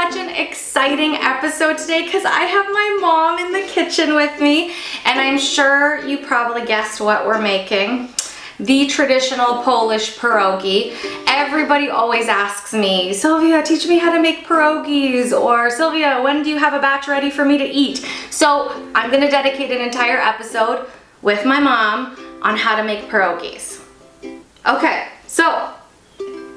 such an exciting episode today because I have my mom in the kitchen with me, and I'm sure you probably guessed what we're making. The traditional Polish pierogi. Everybody always asks me, Sylvia, teach me how to make pierogies, or Sylvia, when do you have a batch ready for me to eat? So I'm gonna dedicate an entire episode with my mom on how to make pierogies. Okay, so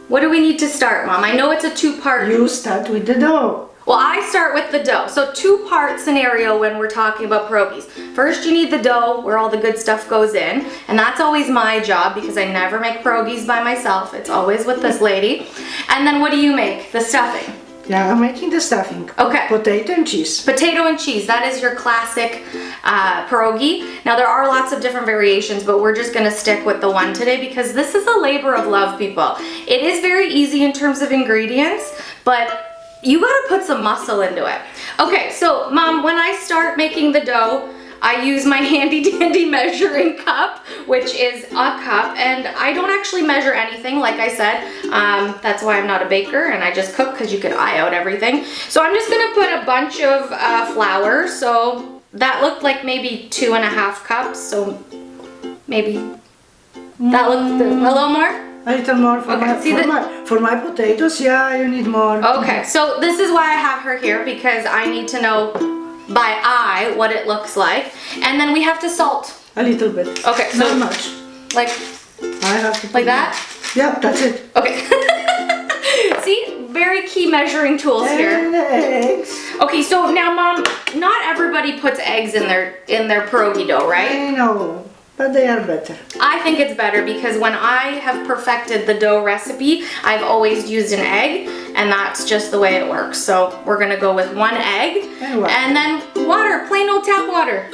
what do we need to start, Mom? I know it's a two-part. You start with the dough. Well, I start with the dough. So two-part scenario when we're talking about pierogies. First, you need the dough where all the good stuff goes in. And that's always my job because I never make pierogies by myself. It's always with this lady. And then what do you make? The stuffing. Yeah, I'm making the stuffing. Okay. Potato and cheese. Potato and cheese. That is your classic pierogi. Now, there are lots of different variations, but we're just going to stick with the one today because this is a labor of love, people. It is very easy in terms of ingredients, but you gotta put some muscle into it. Okay, so Mom, when I start making the dough, I use my handy dandy measuring cup, which is a cup, and I don't actually measure anything, like I said. That's why I'm not a baker and I just cook because you can eye out everything. So I'm just gonna put a bunch of flour. So that looked like maybe 2.5 cups, so maybe that looked a little more. A little more for my potatoes. Yeah, you need more. Okay, so this is why I have her here, because I need to know by eye what it looks like, and then we have to salt. A little bit. Okay, so not much. Like I have to. Like that? Yeah, that's it. Okay. See, very key measuring tools here. And the eggs. Okay, so now, Mom, not everybody puts eggs in their pierogi dough, right? I know. But they are better. I think it's better because when I have perfected the dough recipe, I've always used an egg, and that's just the way it works. So we're gonna go with 1 egg and then water, plain old tap water.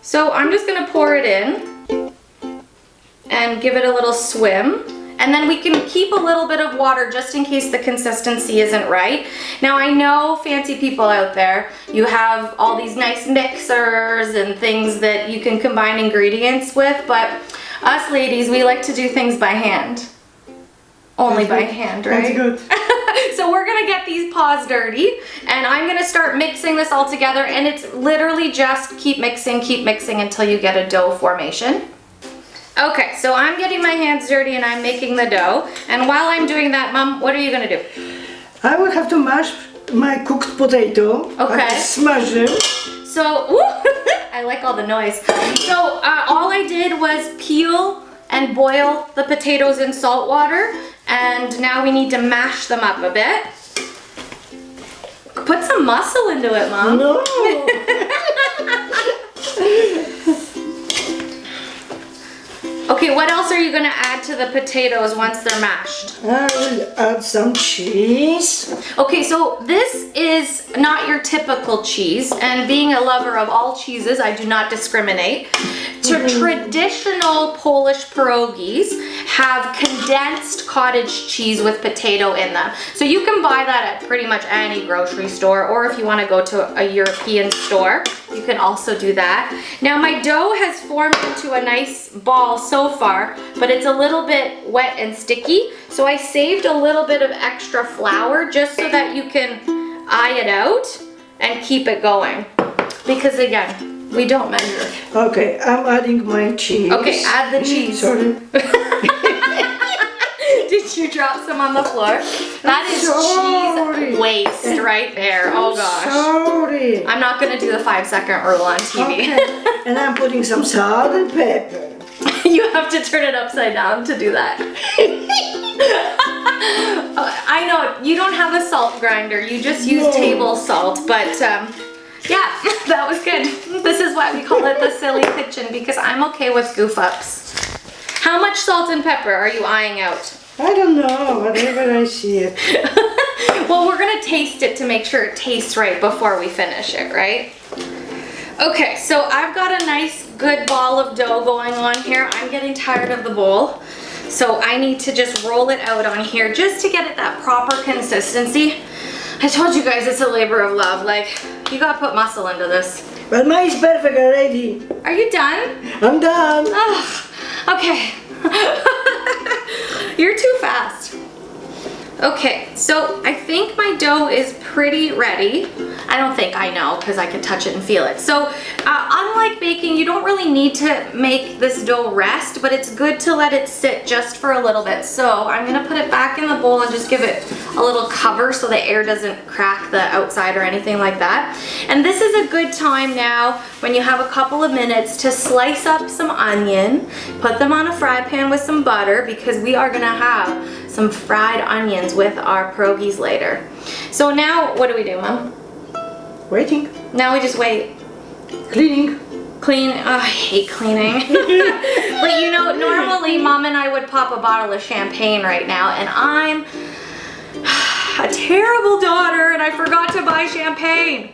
So I'm just gonna pour it in and give it a little swim. And then we can keep a little bit of water just in case the consistency isn't right. Now I know fancy people out there, you have all these nice mixers and things that you can combine ingredients with, but us ladies, we like to do things by hand. Only by hand, right? That's good. So we're gonna get these paws dirty, and I'm gonna start mixing this all together, and it's literally just keep mixing until you get a dough formation. Okay, so I'm getting my hands dirty and I'm making the dough. And while I'm doing that, Mom, what are you gonna do? I will have to mash my cooked potato. Okay. Smash them. So, I like all the noise. So, all I did was peel and boil the potatoes in salt water. And now we need to mash them up a bit. Put some muscle into it, Mom. No. Okay, what else are you gonna add to the potatoes once they're mashed? I will add some cheese. Okay, so this is not your typical cheese, and being a lover of all cheeses, I do not discriminate. Traditional Polish pierogies have condensed cottage cheese with potato in them. So you can buy that at pretty much any grocery store, or if you want to go to a European store, you can also do that. Now my dough has formed into a nice ball so far, but it's a little bit wet and sticky. So I saved a little bit of extra flour just so that you can eye it out and keep it going. Because again, we don't measure. Okay, I'm adding my cheese. Okay, add the cheese. Sorry. Did you drop some on the floor? That is cheese waste right there. Oh gosh. Sorry. I'm not gonna do the 5-second rule on TV. Okay. And I'm putting some salt and pepper. You have to turn it upside down to do that. I know, you don't have a salt grinder. You just use table salt, but yeah, that was good. This is why we call it the silly kitchen, because I'm okay with goof ups. How much salt and pepper are you eyeing out? I don't know, whatever I see it. Well, we're gonna taste it to make sure it tastes right before we finish it, right? Okay, so I've got a nice good ball of dough going on here. I'm getting tired of the bowl, so I need to just roll it out on here just to get it that proper consistency. I told you guys it's a labor of love. Like, you gotta put muscle into this. But mine is perfect already. Are you done? I'm done. Oh, okay. You're too fast. Okay, so I think my dough is pretty ready. I don't think, I know, because I can touch it and feel it. So unlike baking, you don't really need to make this dough rest, but it's good to let it sit just for a little bit. So I'm gonna put it back in the bowl and just give it a little cover so the air doesn't crack the outside or anything like that. And this is a good time now, when you have a couple of minutes, to slice up some onion, put them on a fry pan with some butter, because we are gonna have some fried onions with our pierogies later. So now, what do we do, Mom? Waiting. Now we just wait. Cleaning. Clean, oh, I hate cleaning. But you know, normally Mom and I would pop a bottle of champagne right now, and I'm a terrible daughter and I forgot to buy champagne.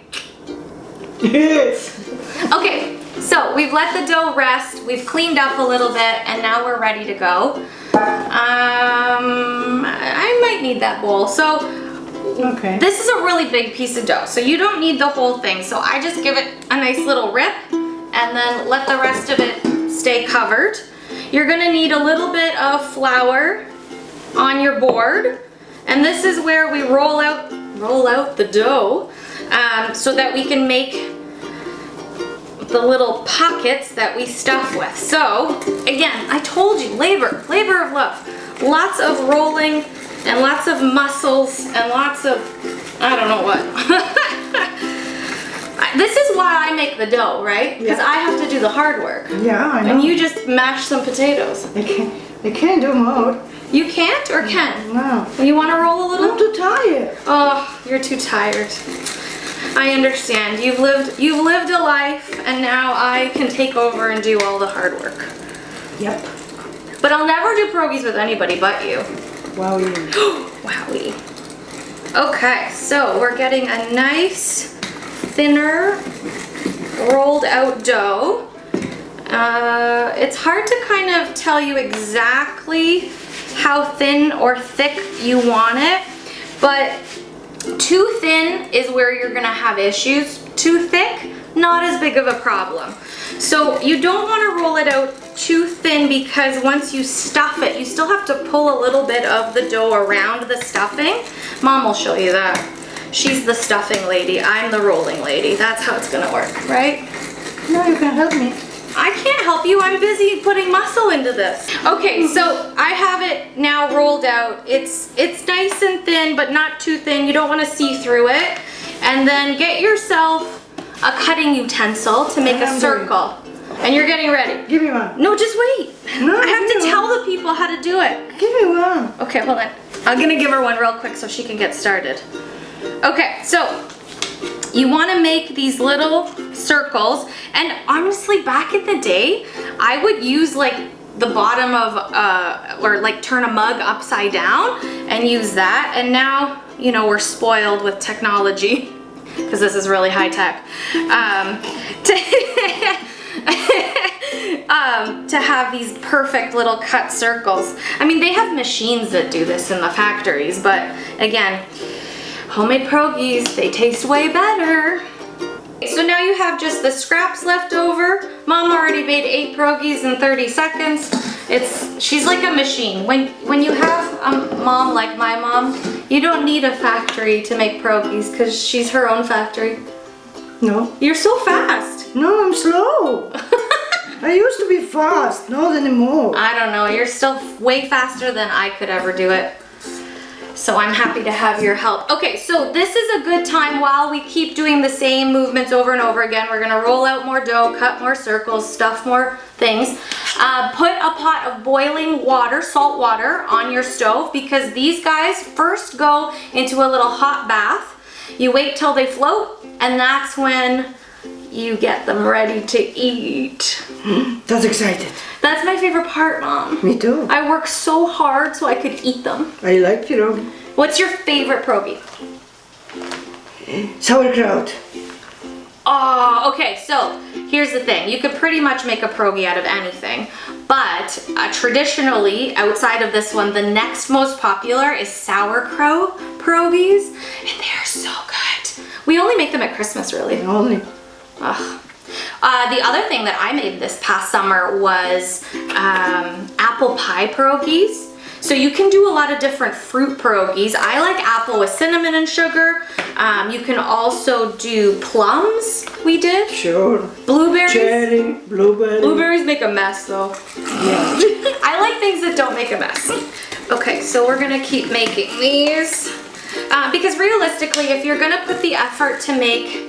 Yes. Okay, so we've let the dough rest, we've cleaned up a little bit, and now we're ready to go. I might need that bowl. So Okay. this is a really big piece of dough, so you don't need the whole thing. So I just give it a nice little rip and then let the rest of it stay covered. You're gonna need a little bit of flour on your board, and this is where we roll out the dough so that we can make the little pockets that we stuff with. So again, I told you, labor of love. Lots of rolling and lots of muscles and lots of, I don't know what. This is why I make the dough, right? Because I have to do the hard work. Yeah, I know. And you just mash some potatoes. I can't do more. You can't or can? No. You want to roll a little? I'm too tired. Oh, you're too tired. I understand. You've lived a life, and now I can take over and do all the hard work. Yep. But I'll never do pierogies with anybody but you. Wowie. Wowie. Okay, so we're getting a nice, thinner, rolled out dough. It's hard to kind of tell you exactly how thin or thick you want it, but too thin is where you're gonna have issues. Too thick, not as big of a problem. So you don't want to roll it out too thin, because once you stuff it, you still have to pull a little bit of the dough around the stuffing. Mom will show you that. She's the stuffing lady, I'm the rolling lady. That's how it's gonna work, right? No, you can help me. I can't help you, I'm busy putting muscle into this. Okay, so I have it now rolled out. It's nice and thin, but not too thin. You don't want to see through it. And then get yourself a cutting utensil to make a circle. And you're getting ready. Give me one. No, just wait. No, I have to tell the people how to do it. Give me one. Okay, hold on. I'm gonna give her one real quick so she can get started. Okay, so you want to make these little circles, and honestly, back in the day, I would use like the bottom of or like turn a mug upside down and use that. And now, you know, we're spoiled with technology because this is really high tech. To have these perfect little cut circles. I mean, they have machines that do this in the factories, but again, homemade pierogies, they taste way better. So now you have just the scraps left over. Mom already made 8 pierogies in 30 seconds. She's like a machine. When you have a mom like my mom, you don't need a factory to make pierogies because she's her own factory. No. You're so fast. No, I'm slow. I used to be fast, not anymore. I don't know, you're still way faster than I could ever do it. So I'm happy to have your help. Okay, so this is a good time while we keep doing the same movements over and over again. We're gonna roll out more dough, cut more circles, stuff more things. Put a pot of boiling water, salt water, on your stove, because these guys first go into a little hot bath. You wait till they float, and that's when you get them ready to eat. That's excited. That's my favorite part, Mom. Me too. I work so hard so I could eat them. I like pierogi. What's your favorite pierogi? Sauerkraut. Oh, okay, so here's the thing. You could pretty much make a pierogi out of anything, but traditionally, outside of this one, the next most popular is sauerkraut pierogies, and they're so good. We only make them at Christmas, really. Only. Ugh. The other thing that I made this past summer was apple pie pierogies. So you can do a lot of different fruit pierogies. I like apple with cinnamon and sugar. You can also do plums, we did. Sure. Blueberries. Cherry, blueberry. Blueberries make a mess though. Yeah. I like things that don't make a mess. Okay, so we're gonna keep making these. Because realistically, if you're gonna put the effort to make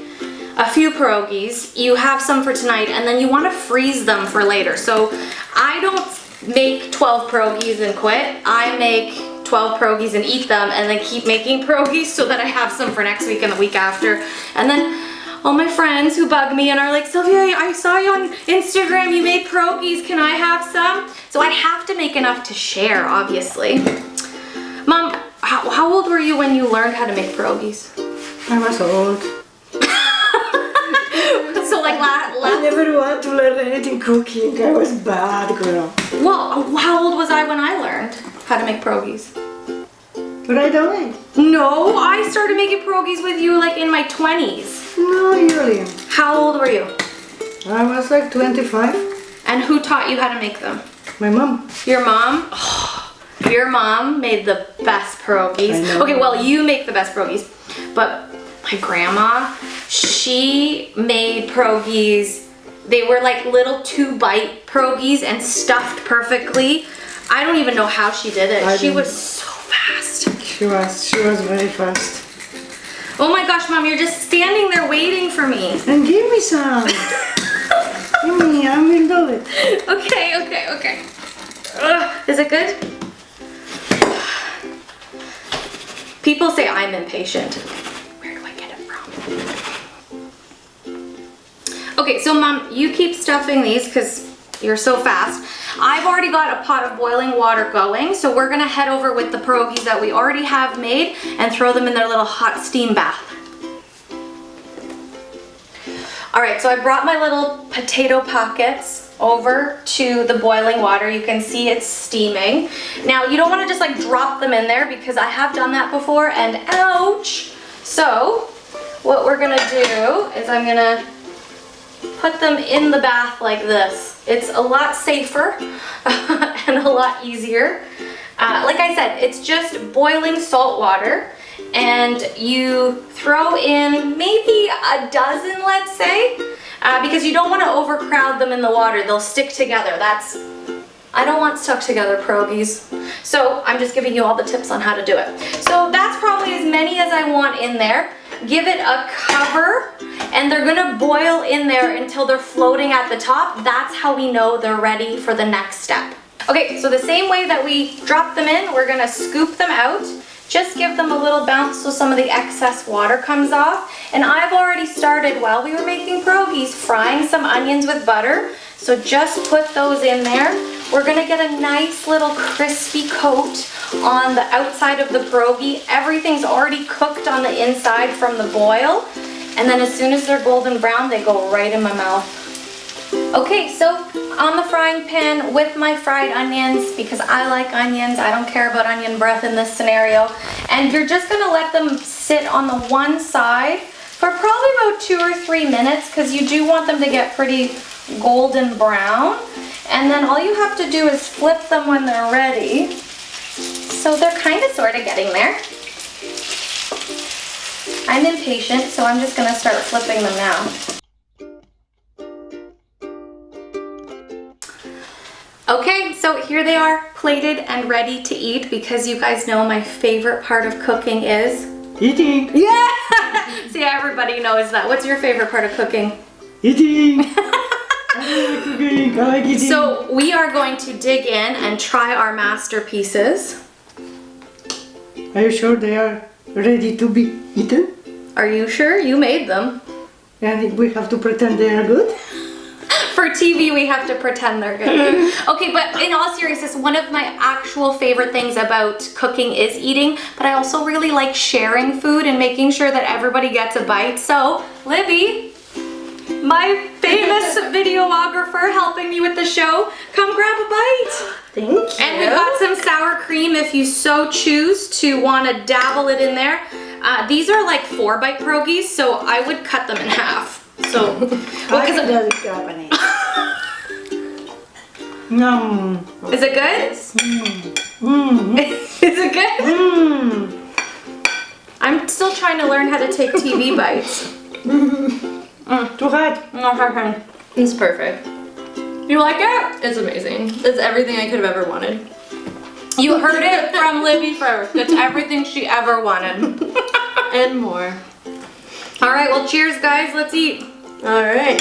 a few pierogies, you have some for tonight and then you wanna freeze them for later. So I don't make 12 pierogies and quit. I make 12 pierogies and eat them and then keep making pierogies so that I have some for next week and the week after. And then all my friends who bug me and are like, Sylvia, I saw you on Instagram, you made pierogies, can I have some? So I have to make enough to share, obviously. Mom, how old were you when you learned how to make pierogies? I was old. So like I never want to learn anything cooking. I was bad girl. well, how old was I when I learned how to make pierogies? Right away. No, I started making pierogies with you like in my 20s. No, really. How old were you? I was like 25. And who taught you how to make them? My mom. Your mom? Oh, your mom made the best pierogies. I know. Okay, well, you make the best pierogies, but my grandma, she made pierogies. They were like little 2-bite pierogies and stuffed perfectly. I don't even know how she did it. She was so fast. She was very fast. Oh my gosh, Mom, you're just standing there waiting for me. And give me some. Give me, I will do it. Okay. Ugh, is it good? People say I'm impatient. Where do I get it from? Okay, so Mom, you keep stuffing these because you're so fast. I've already got a pot of boiling water going, so we're gonna head over with the pierogies that we already have made and throw them in their little hot steam bath. All right, so I brought my little potato pockets over to the boiling water. You can see it's steaming. Now, you don't wanna just like drop them in there because I have done that before and ouch. So, what we're gonna do is I'm gonna put them in the bath like this. It's a lot safer and a lot easier. Like I said, it's just boiling salt water and you throw in maybe a dozen, let's say, because you don't want to overcrowd them in the water. They'll stick together. I don't want stuck together pierogies. So I'm just giving you all the tips on how to do it. So that's probably as many as I want in there. Give it a cover and they're gonna boil in there until they're floating at the top. That's how we know they're ready for the next step. Okay, so the same way that we drop them in, we're gonna scoop them out. Just give them a little bounce so some of the excess water comes off. And I've already started, while we were making pierogies, frying some onions with butter. So just put those in there. We're gonna get a nice little crispy coat on the outside of the pierogi. Everything's already cooked on the inside from the boil. And then as soon as they're golden brown, they go right in my mouth. Okay, so on the frying pan with my fried onions, because I like onions, I don't care about onion breath in this scenario. And you're just gonna let them sit on the one side for probably about 2 or 3 minutes, because you do want them to get pretty golden brown. And then all you have to do is flip them when they're ready. So they're kind of sort of getting there. I'm impatient, so I'm just gonna start flipping them now. Okay, so here they are, plated and ready to eat, because you guys know my favorite part of cooking is eating. Yeah! See, everybody knows that. What's your favorite part of cooking? Eating. I like cooking. I like eating. So we are going to dig in and try our masterpieces. Are you sure they are ready to be eaten? Are you sure? You made them. And we have to pretend they are good? For TV, we have to pretend they're good. Okay, but in all seriousness, one of my actual favorite things about cooking is eating, but I also really like sharing food and making sure that everybody gets a bite. So, Libby, my famous videographer helping me with the show, come grab a bite. Thank you. And we've got some sour cream if you so choose to want to dabble it in there. These are like 4-bite pierogies, so I would cut them in half. So, Yum. Is it good? Is it good? Mmm. I'm still trying to learn how to take TV bites. Too hard. It's perfect. You like it? It's amazing. It's everything I could have ever wanted. You heard it from Libby first. It's everything she ever wanted. And more. All right, well, cheers, guys. Let's eat. All right.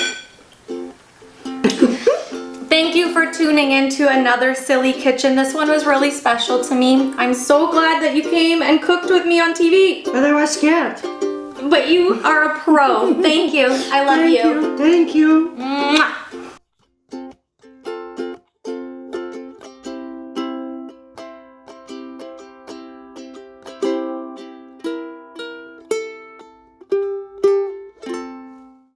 Thank you for tuning in to another Silly Kitchen. This one was really special to me. I'm so glad that you came and cooked with me on TV. But I was scared. But you are a pro. Thank you. I love you. Thank you.